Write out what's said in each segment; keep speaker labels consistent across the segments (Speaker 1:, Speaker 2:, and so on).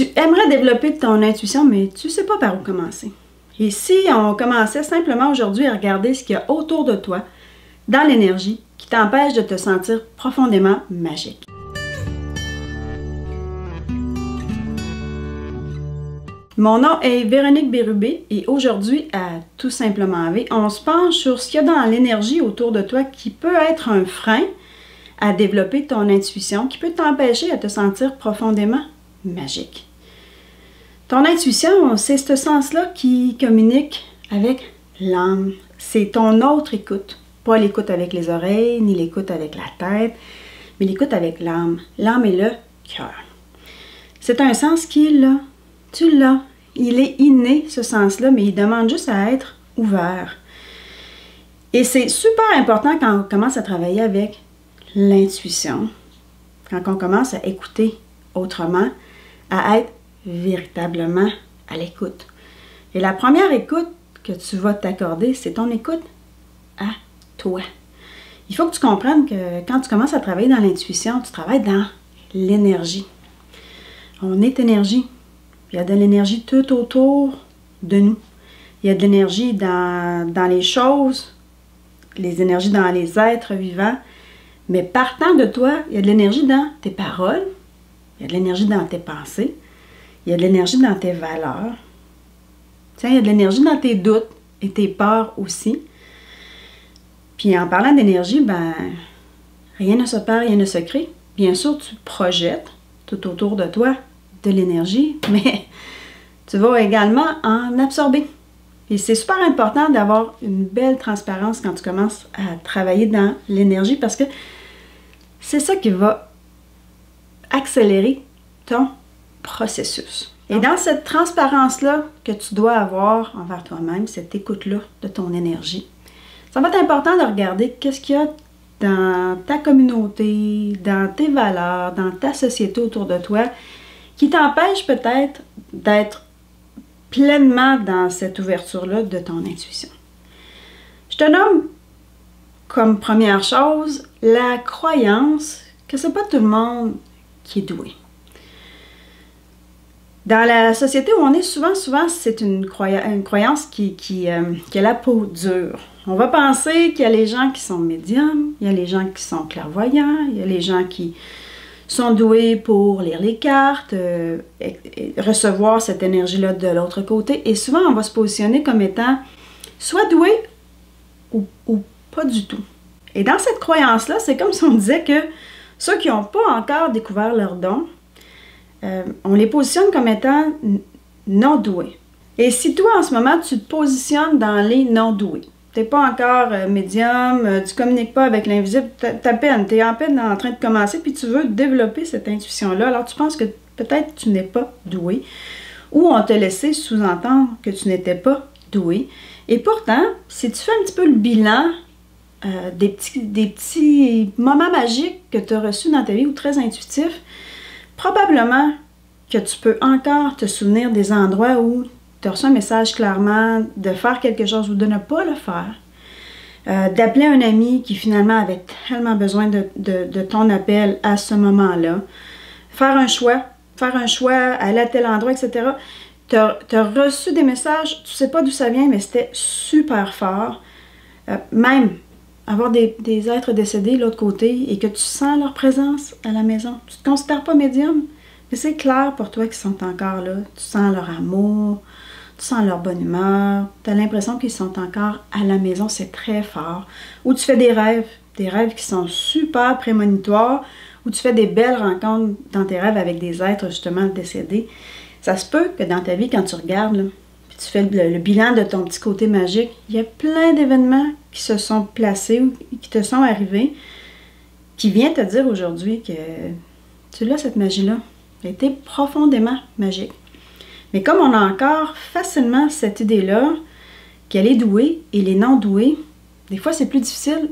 Speaker 1: Tu aimerais développer ton intuition, mais tu ne sais pas par où commencer. Et si on commençait simplement aujourd'hui à regarder ce qu'il y a autour de toi, dans l'énergie, qui t'empêche de te sentir profondément magique. Mon nom est Véronique Bérubé et aujourd'hui, à Tout simplement V, on se penche sur ce qu'il y a dans l'énergie autour de toi qui peut être un frein à développer ton intuition, qui peut t'empêcher à te sentir profondément magique. Ton intuition, c'est ce sens-là qui communique avec l'âme. C'est ton autre écoute. Pas l'écoute avec les oreilles, ni l'écoute avec la tête, mais l'écoute avec l'âme. L'âme est le cœur. C'est un sens qui est là. Tu l'as. Il est inné, ce sens-là, mais il demande juste à être ouvert. Et c'est super important quand on commence à travailler avec l'intuition, quand on commence à écouter autrement, à être véritablement à l'écoute. Et la première écoute que tu vas t'accorder, c'est ton écoute à toi. Il faut que tu comprennes que quand tu commences à travailler dans l'intuition, tu travailles dans l'énergie. On est énergie. Il y a de l'énergie tout autour de nous. Il y a de l'énergie dans les choses, les énergies dans les êtres vivants. Mais partant de toi, il y a de l'énergie dans tes paroles, il y a de l'énergie dans tes pensées, il y a de l'énergie dans tes valeurs. Tiens, il y a de l'énergie dans tes doutes et tes peurs aussi. Puis en parlant d'énergie, ben, rien ne se perd, rien ne se crée. Bien sûr, tu projettes tout autour de toi de l'énergie, mais tu vas également en absorber. Et c'est super important d'avoir une belle transparence quand tu commences à travailler dans l'énergie parce que c'est ça qui va accélérer ton processus. Et dans cette transparence-là que tu dois avoir envers toi-même, cette écoute-là de ton énergie, ça va être important de regarder qu'est-ce qu'il y a dans ta communauté, dans tes valeurs, dans ta société autour de toi, qui t'empêche peut-être d'être pleinement dans cette ouverture-là de ton intuition. Je te nomme comme première chose la croyance que c'est pas tout le monde qui est doué. Dans la société où on est, souvent c'est une croyance qui a la peau dure. On va penser qu'il y a les gens qui sont médiums, il y a les gens qui sont clairvoyants, il y a les gens qui sont doués pour lire les cartes, et recevoir cette énergie-là de l'autre côté. Et souvent, on va se positionner comme étant soit doué ou pas du tout. Et dans cette croyance-là, c'est comme si on disait que ceux qui n'ont pas encore découvert leur don, on les positionne comme étant non doués. Et si toi, en ce moment, tu te positionnes dans les non doués, tu n'es pas encore médium, tu ne communiques pas avec l'invisible, tu es en peine en train de commencer, puis tu veux développer cette intuition-là, alors tu penses que peut-être tu n'es pas doué, ou on t'a laissé sous-entendre que tu n'étais pas doué. Et pourtant, si tu fais un petit peu le bilan des petits moments magiques que tu as reçus dans ta vie ou très intuitifs, probablement que tu peux encore te souvenir des endroits où tu as reçu un message clairement de faire quelque chose ou de ne pas le faire. D'appeler un ami qui finalement avait tellement besoin de ton appel à ce moment-là. Faire un choix, aller à tel endroit, etc. Tu as reçu des messages, tu ne sais pas d'où ça vient, mais c'était super fort. Même avoir des êtres décédés de l'autre côté et que tu sens leur présence à la maison. Tu ne te considères pas médium, mais c'est clair pour toi qu'ils sont encore là. Tu sens leur amour, tu sens leur bonne humeur, tu as l'impression qu'ils sont encore à la maison, c'est très fort. Ou tu fais des rêves qui sont super prémonitoires, ou tu fais des belles rencontres dans tes rêves avec des êtres justement décédés. Ça se peut que dans ta vie, quand tu regardes, là, puis tu fais le bilan de ton petit côté magique, il y a plein d'événements qui se sont placés ou qui te sont arrivés, qui viennent te dire aujourd'hui que tu as cette magie-là. Elle a été profondément magique. Mais comme on a encore facilement cette idée-là, qu'elle est douée et les non doués, des fois c'est plus difficile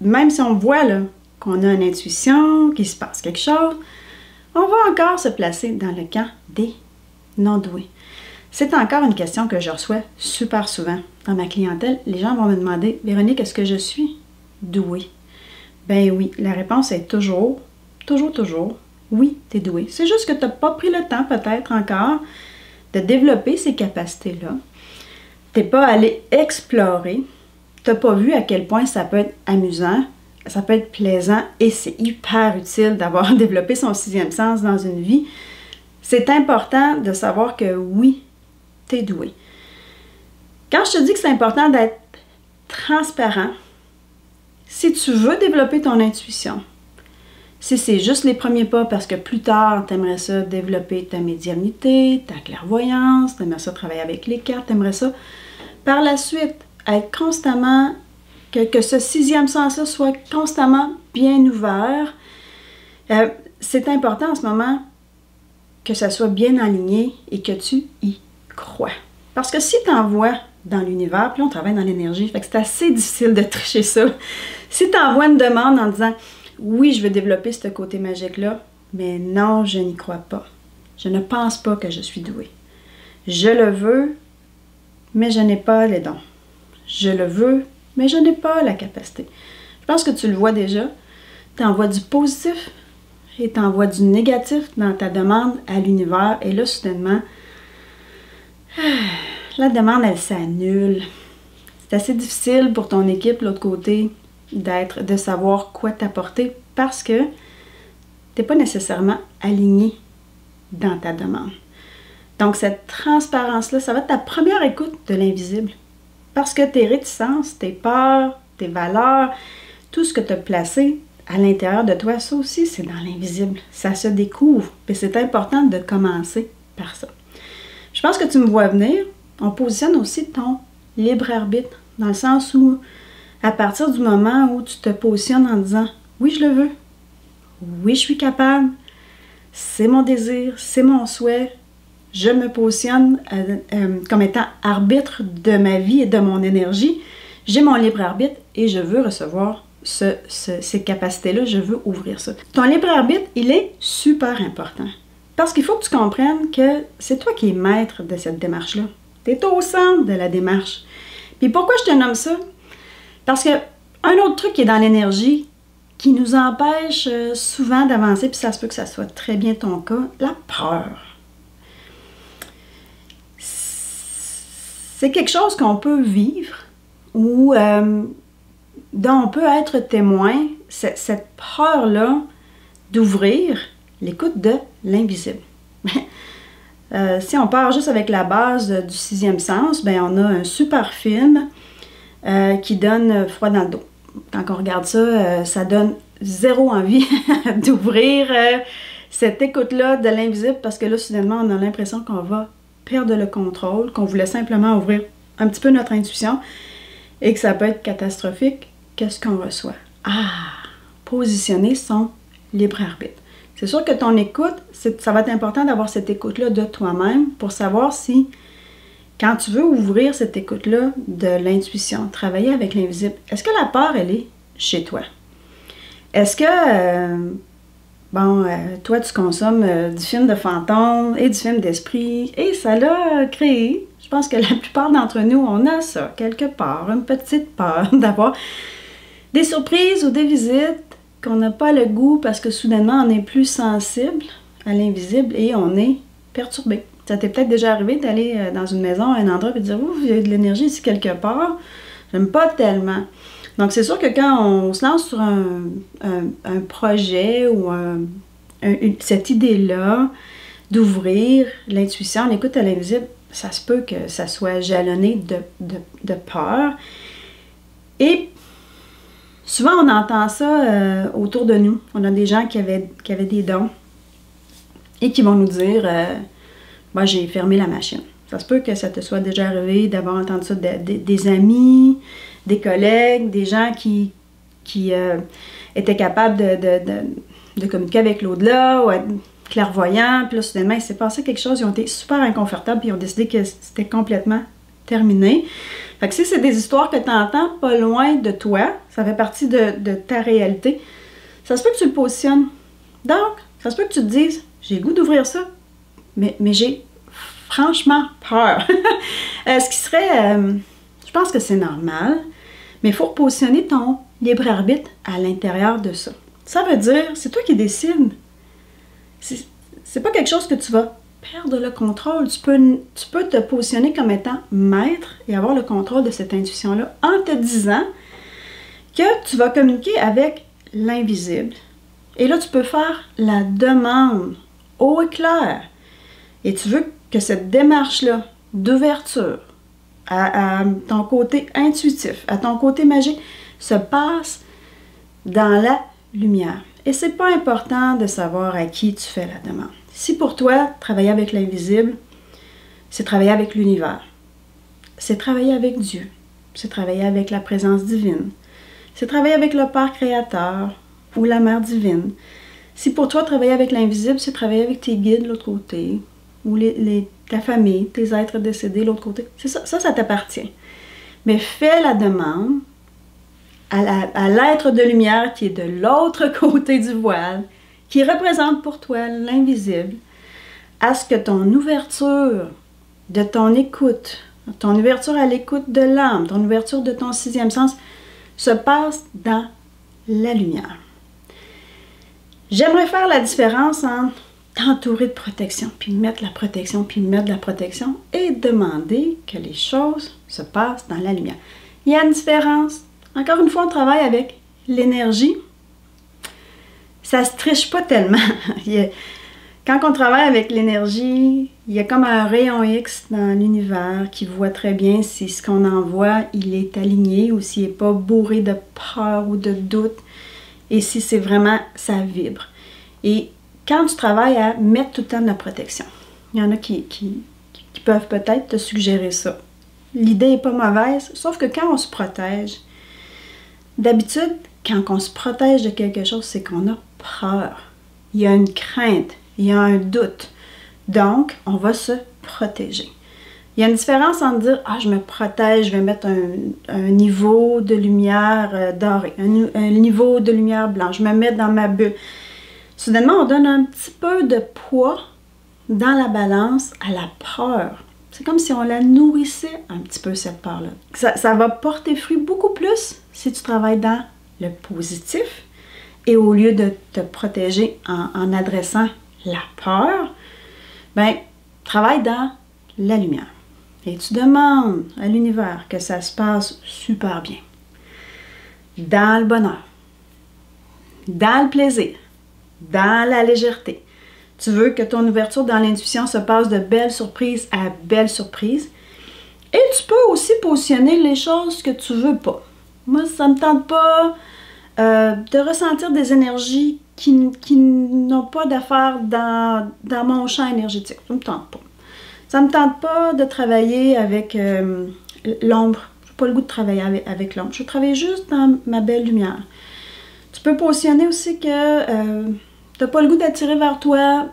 Speaker 1: même si on voit là qu'on a une intuition, qu'il se passe quelque chose, on va encore se placer dans le camp des non doués. C'est encore une question que je reçois super souvent dans ma clientèle. Les gens vont me demander, Véronique, est-ce que je suis douée? Ben oui, la réponse est toujours Oui, tu es doué. C'est juste que tu n'as pas pris le temps, peut-être encore, de développer ces capacités-là. Tu n'es pas allé explorer. Tu n'as pas vu à quel point ça peut être amusant, ça peut être plaisant et c'est hyper utile d'avoir développé son sixième sens dans une vie. C'est important de savoir que oui, tu es doué. Quand je te dis que c'est important d'être transparent, si tu veux développer ton intuition, si c'est juste les premiers pas parce que plus tard, tu aimerais ça développer ta médiumnité, ta clairvoyance, tu aimerais ça travailler avec les cartes, tu aimerais ça par la suite être constamment, que ce sixième sens-là soit constamment bien ouvert. C'est important en ce moment que ça soit bien aligné et que tu y crois. Parce que si tu envoies dans l'univers, puis on travaille dans l'énergie, fait que c'est assez difficile de tricher ça. Si tu envoies une demande en disant « Oui, je veux développer ce côté magique-là, mais non, je n'y crois pas. Je ne pense pas que je suis douée. Je le veux, mais je n'ai pas les dons. Je le veux, mais je n'ai pas la capacité. » Je pense que tu le vois déjà. Tu envoies du positif et tu envoies du négatif dans ta demande à l'univers. Et là, soudainement, la demande, elle s'annule. C'est assez difficile pour ton équipe, de l'autre côté, de savoir quoi t'apporter parce que tu n'es pas nécessairement aligné dans ta demande. Donc, cette transparence-là, ça va être ta première écoute de l'invisible. Parce que tes réticences, tes peurs, tes valeurs, tout ce que tu as placé à l'intérieur de toi, ça aussi, c'est dans l'invisible. Ça se découvre. Et c'est important de commencer par ça. Je pense que tu me vois venir. On positionne aussi ton libre arbitre, dans le sens où, à partir du moment où tu te positionnes en disant « Oui, je le veux. Oui, je suis capable. C'est mon désir. C'est mon souhait. Je me positionne comme étant arbitre de ma vie et de mon énergie. J'ai mon libre arbitre et je veux recevoir ces capacités-là. Je veux ouvrir ça. » Ton libre arbitre, il est super important. Parce qu'il faut que tu comprennes que c'est toi qui es maître de cette démarche-là. Tu es au centre de la démarche. Puis pourquoi je te nomme ça? Parce que un autre truc qui est dans l'énergie, qui nous empêche souvent d'avancer, puis ça se peut que ça soit très bien ton cas, la peur. C'est quelque chose qu'on peut vivre ou dont on peut être témoin, cette peur-là d'ouvrir l'écoute de l'invisible. Si on part juste avec la base du sixième sens, ben on a un super film qui donne froid dans le dos. Quand on regarde ça, ça donne zéro envie d'ouvrir cette écoute-là de l'invisible parce que là, soudainement, on a l'impression qu'on va perdre le contrôle, qu'on voulait simplement ouvrir un petit peu notre intuition et que ça peut être catastrophique. Qu'est-ce qu'on reçoit? Ah! Positionner son libre arbitre. C'est sûr que ton écoute, ça va être important d'avoir cette écoute-là de toi-même pour savoir si, quand tu veux ouvrir cette écoute-là de l'intuition, travailler avec l'invisible, est-ce que la peur, elle est chez toi? Est-ce que, toi, tu consommes du film de fantôme et du film d'esprit et ça l'a créé? Je pense que la plupart d'entre nous, on a ça, quelque part, une petite peur d'avoir des surprises ou des visites qu'on n'a pas le goût parce que soudainement on est plus sensible à l'invisible et on est perturbé. Ça t'est peut-être déjà arrivé d'aller dans une maison, à un endroit et de dire « Ouf, il y a de l'énergie ici quelque part. J'aime pas tellement. » Donc c'est sûr que quand on se lance sur un projet ou cette idée-là d'ouvrir l'intuition, l'écoute à l'invisible, ça se peut que ça soit jalonné de peur. Et souvent, on entend ça autour de nous. On a des gens qui avaient des dons et qui vont nous dire moi, j'ai fermé la machine. Ça se peut que ça te soit déjà arrivé d'avoir entendu ça des amis, des collègues, des gens qui étaient capables de communiquer avec l'au-delà ou être clairvoyants. Puis là, soudainement, il s'est passé quelque chose. Ils ont été super inconfortables puis ils ont décidé que c'était complètement terminé. Fait que si c'est des histoires que tu entends pas loin de toi, ça fait partie de ta réalité, ça se peut que tu le positionnes. Donc, ça se peut que tu te dises, j'ai le goût d'ouvrir ça, mais j'ai franchement peur. Ce qui serait, je pense que c'est normal, mais il faut repositionner ton libre arbitre à l'intérieur de ça. Ça veut dire, c'est toi qui décides. c'est pas quelque chose que tu vas perdre le contrôle. Tu peux te positionner comme étant maître et avoir le contrôle de cette intuition-là en te disant que tu vas communiquer avec l'invisible. Et là, tu peux faire la demande haut et clair. Et tu veux que cette démarche-là d'ouverture à ton côté intuitif, à ton côté magique, se passe dans la lumière. Et c'est pas important de savoir à qui tu fais la demande. Si pour toi, travailler avec l'invisible, c'est travailler avec l'univers, c'est travailler avec Dieu, c'est travailler avec la présence divine, c'est travailler avec le Père créateur ou la Mère divine. Si pour toi, travailler avec l'invisible, c'est travailler avec tes guides de l'autre côté, ou ta famille, tes êtres décédés de l'autre côté, c'est ça t'appartient. Mais fais la demande à l'être de lumière qui est de l'autre côté du voile, qui représente pour toi l'invisible, à ce que ton ouverture de ton écoute, ton ouverture à l'écoute de l'âme, ton ouverture de ton sixième sens, se passe dans la lumière. J'aimerais faire la différence entre t'entourer de protection, puis mettre la protection, puis mettre la protection, et demander que les choses se passent dans la lumière. Il y a une différence. Encore une fois, on travaille avec l'énergie. Ça se triche pas tellement. Quand on travaille avec l'énergie, il y a comme un rayon X dans l'univers qui voit très bien si ce qu'on envoie, il est aligné ou s'il n'est pas bourré de peur ou de doute et si c'est vraiment, ça vibre. Et quand tu travailles à mettre tout le temps de la protection, il y en a qui peuvent peut-être te suggérer ça. L'idée n'est pas mauvaise, sauf que quand on se protège, d'habitude, quand on se protège de quelque chose, c'est qu'on a peur. Il y a une crainte, il y a un doute. Donc, on va se protéger. Il y a une différence entre dire « Ah, je me protège, je vais mettre un niveau de lumière dorée, un niveau de lumière blanche, je me mets dans ma bulle. » Soudainement, on donne un petit peu de poids dans la balance à la peur. C'est comme si on la nourrissait un petit peu, cette peur-là. Ça va porter fruit beaucoup plus si tu travailles dans le positif et au lieu de te protéger en adressant la peur, ben, travaille dans la lumière. Et tu demandes à l'univers que ça se passe super bien. Dans le bonheur, dans le plaisir, dans la légèreté. Tu veux que ton ouverture dans l'intuition se passe de belle surprise à belle surprise. Et tu peux aussi positionner les choses que tu veux pas. Moi, ça ne me tente pas de ressentir des énergies qui n'ont pas d'affaires dans mon champ énergétique. Ça ne me tente pas. Ça ne me tente pas de travailler avec l'ombre. Je n'ai pas le goût de travailler avec l'ombre. Je travaille juste dans ma belle lumière. Tu peux positionner aussi que tu n'as pas le goût d'attirer vers toi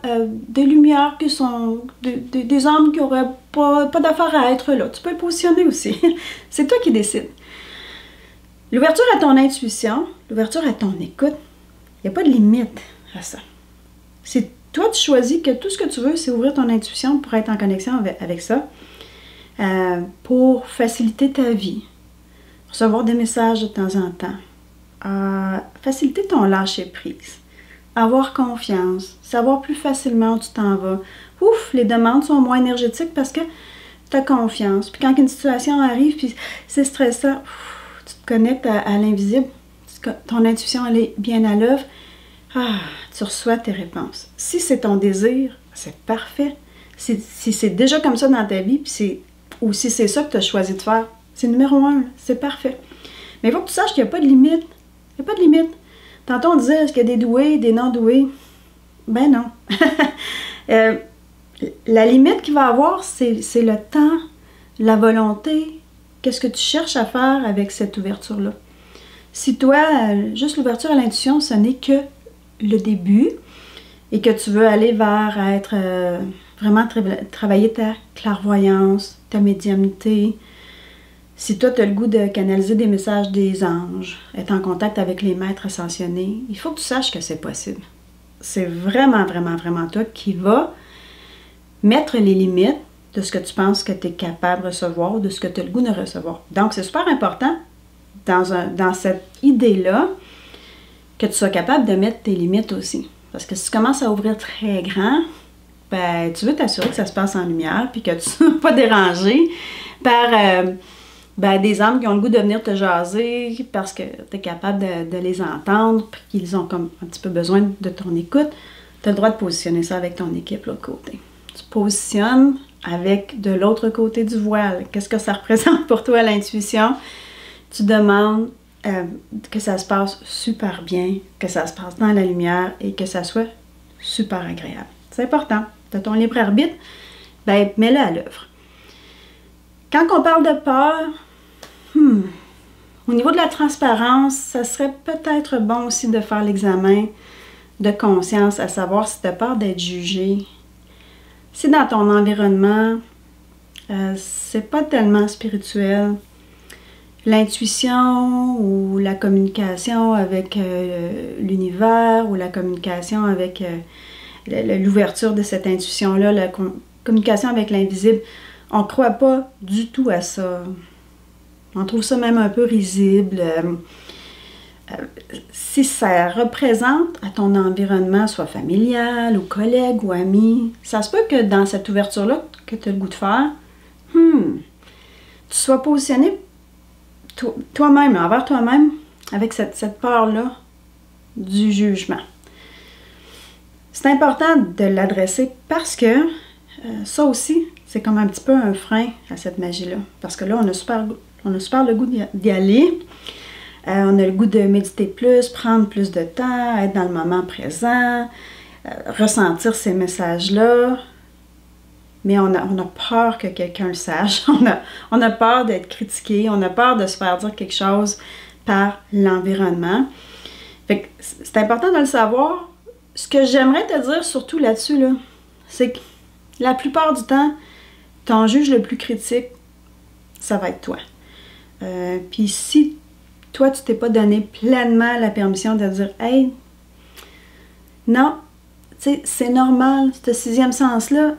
Speaker 1: des lumières qui sont des âmes qui n'auraient pas d'affaires à être là. Tu peux le positionner aussi. C'est toi qui décides. L'ouverture à ton intuition, l'ouverture à ton écoute, il n'y a pas de limite à ça. C'est toi, tu choisis que tout ce que tu veux, c'est ouvrir ton intuition pour être en connexion avec ça, pour faciliter ta vie, recevoir des messages de temps en temps, faciliter ton lâcher-prise, avoir confiance, savoir plus facilement où tu t'en vas. Ouf, les demandes sont moins énergétiques parce que tu as confiance. Puis quand une situation arrive, puis c'est stressant, tu te connectes à l'invisible, ton intuition elle est bien à l'œuvre, tu reçois tes réponses. Si c'est ton désir, c'est parfait. Si c'est déjà comme ça dans ta vie, ou si c'est ça que tu as choisi de faire, c'est numéro 1, c'est parfait. Mais il faut que tu saches qu'il n'y a pas de limite. Il n'y a pas de limite. Tantôt on disait, est-ce qu'il y a des doués, des non-doués? Ben non. La limite qu'il va avoir, c'est le temps, la volonté, qu'est-ce que tu cherches à faire avec cette ouverture-là. Si toi, juste l'ouverture à l'intuition, ce n'est que le début et que tu veux aller vers être vraiment travailler ta clairvoyance, ta médiumnité, si toi tu as le goût de canaliser des messages des anges, être en contact avec les maîtres ascensionnés, il faut que tu saches que c'est possible. C'est vraiment, vraiment, vraiment toi qui va mettre les limites de ce que tu penses que tu es capable de recevoir ou de ce que tu as le goût de recevoir. Donc, c'est super important dans cette idée-là que tu sois capable de mettre tes limites aussi. Parce que si tu commences à ouvrir très grand, ben, tu veux t'assurer que ça se passe en lumière puis que tu ne sois pas dérangé par ben, des âmes qui ont le goût de venir te jaser parce que tu es capable de les entendre puis qu'ils ont comme un petit peu besoin de ton écoute. Tu as le droit de positionner ça avec ton équipe, l'autre côté. Tu positionnes avec de l'autre côté du voile. Qu'est-ce que ça représente pour toi, l'intuition? Tu demandes que ça se passe super bien, que ça se passe dans la lumière et que ça soit super agréable. C'est important. Tu as ton libre arbitre, ben mets-le à l'œuvre. Quand on parle de peur, au niveau de la transparence, ça serait peut-être bon aussi de faire l'examen de conscience, à savoir si tu as peur d'être jugé. Si dans ton environnement, c'est pas tellement spirituel, l'intuition ou la communication avec l'univers ou la communication avec l'ouverture de cette intuition-là, la communication avec l'invisible, on ne croit pas du tout à ça. On trouve ça même un peu risible. Si ça représente à ton environnement, soit familial ou collègue ou ami, ça se peut que dans cette ouverture-là que tu as le goût de faire, tu sois positionné toi-même, envers toi-même, avec cette peur-là du jugement. C'est important de l'adresser parce que ça aussi, c'est comme un petit peu un frein à cette magie-là. Parce que là, on a super le goût d'y aller. On a le goût de méditer plus, prendre plus de temps, être dans le moment présent, ressentir ces messages-là. Mais on a peur que quelqu'un le sache. On a peur d'être critiqué. On a peur de se faire dire quelque chose par l'environnement. Fait que c'est important de le savoir. Ce que j'aimerais te dire surtout là-dessus, là, c'est que la plupart du temps, ton juge le plus critique, ça va être toi. Puis si toi, tu t'es pas donné pleinement la permission de dire « Hey, non, tu sais, c'est normal, ce sixième sens-là,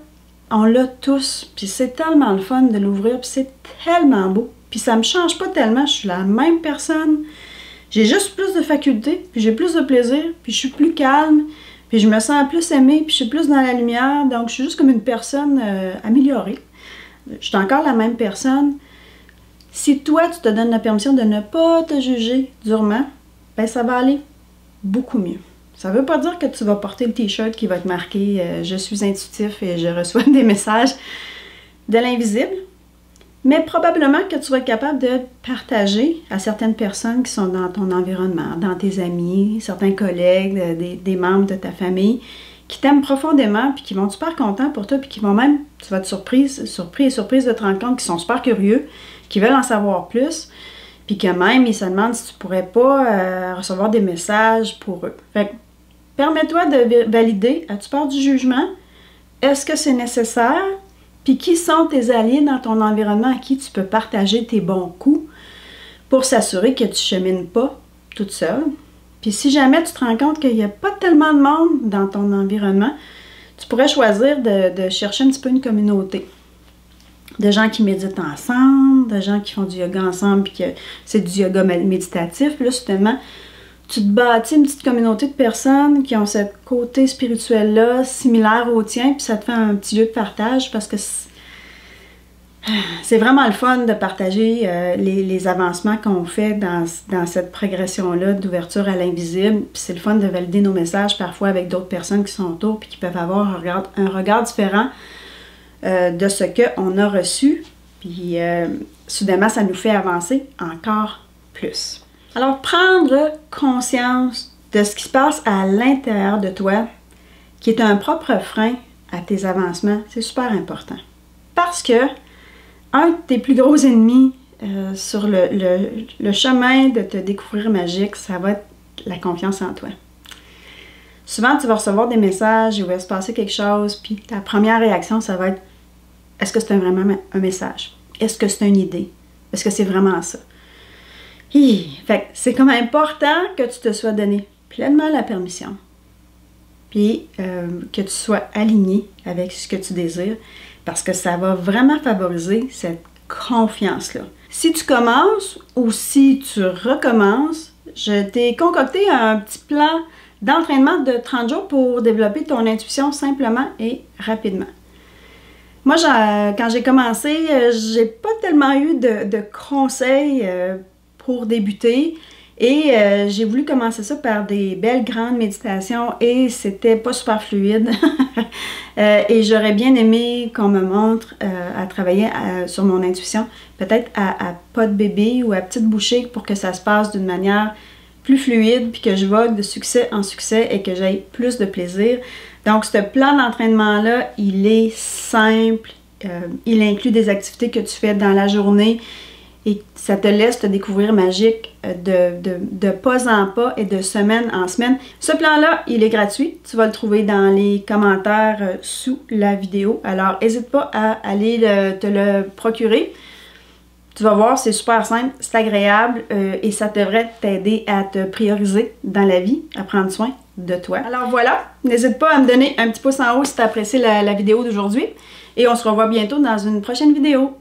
Speaker 1: on l'a tous. Puis c'est tellement le fun de l'ouvrir, puis c'est tellement beau. Puis ça me change pas tellement, je suis la même personne. J'ai juste plus de facultés, puis j'ai plus de plaisir, puis je suis plus calme, puis je me sens plus aimée, puis je suis plus dans la lumière. Donc, je suis juste comme une personne améliorée. Je suis encore la même personne. Si toi, tu te donnes la permission de ne pas te juger durement, ben ça va aller beaucoup mieux. Ça ne veut pas dire que tu vas porter le t-shirt qui va te marquer « Je suis intuitif et je reçois des messages de l'invisible », mais probablement que tu vas être capable de partager à certaines personnes qui sont dans ton environnement, dans tes amis, certains collègues, des membres de ta famille, qui t'aiment profondément, puis qui vont être super contents pour toi, puis qui vont même, tu vas être surpris de te rendre compte qu'ils sont super curieux, qui veulent en savoir plus, puis que même, ils se demandent si tu pourrais pas recevoir des messages pour eux. Fait que, permets-toi de valider, as-tu peur du jugement? Est-ce que c'est nécessaire? Puis qui sont tes alliés dans ton environnement à qui tu peux partager tes bons coups pour s'assurer que tu ne chemines pas toute seule? Puis si jamais tu te rends compte qu'il n'y a pas tellement de monde dans ton environnement, tu pourrais choisir de chercher un petit peu une communauté. De gens qui méditent ensemble, de gens qui font du yoga ensemble, puis que c'est du yoga méditatif. Puis là, soudainement, tu te bâtis une petite communauté de personnes qui ont ce côté spirituel-là, similaire au tien, puis ça te fait un petit lieu de partage parce que c'est vraiment le fun de partager les avancements qu'on fait dans cette progression-là d'ouverture à l'invisible. Puis c'est le fun de valider nos messages parfois avec d'autres personnes qui sont autour puis qui peuvent avoir un regard différent de ce qu'on a reçu. Puis soudainement, ça nous fait avancer encore plus. Alors, prendre conscience de ce qui se passe à l'intérieur de toi, qui est un propre frein à tes avancements, c'est super important. Parce que un de tes plus gros ennemis sur le chemin de te découvrir magique, ça va être la confiance en toi. Souvent, tu vas recevoir des messages, il va se passer quelque chose, puis ta première réaction, ça va être « Est-ce que c'est vraiment un message? Est-ce que c'est une idée? Est-ce que c'est vraiment ça? » Fait c'est comme important que tu te sois donné pleinement la permission, puis que tu sois aligné avec ce que tu désires, parce que ça va vraiment favoriser cette confiance-là. Si tu commences ou si tu recommences, je t'ai concocté un petit plan d'entraînement de 30 jours pour développer ton intuition simplement et rapidement. Moi, quand j'ai commencé, j'ai pas tellement eu de conseils pour débuter. Et j'ai voulu commencer ça par des belles grandes méditations et c'était pas super fluide. Et j'aurais bien aimé qu'on me montre à travailler sur mon intuition, peut-être à pas de bébé ou à petite bouchée pour que ça se passe d'une manière plus fluide, puis que je vogue de succès en succès et que j'aie plus de plaisir. Donc, ce plan d'entraînement-là, il est simple, il inclut des activités que tu fais dans la journée et ça te laisse te découvrir magique de pas en pas et de semaine en semaine. Ce plan-là, il est gratuit. Tu vas le trouver dans les commentaires sous la vidéo. Alors, n'hésite pas à aller te le procurer. Tu vas voir, c'est super simple, c'est agréable et ça devrait t'aider à te prioriser dans la vie, à prendre soin de toi. Alors voilà, n'hésite pas à me donner un petit pouce en haut si tu as apprécié la vidéo d'aujourd'hui et on se revoit bientôt dans une prochaine vidéo.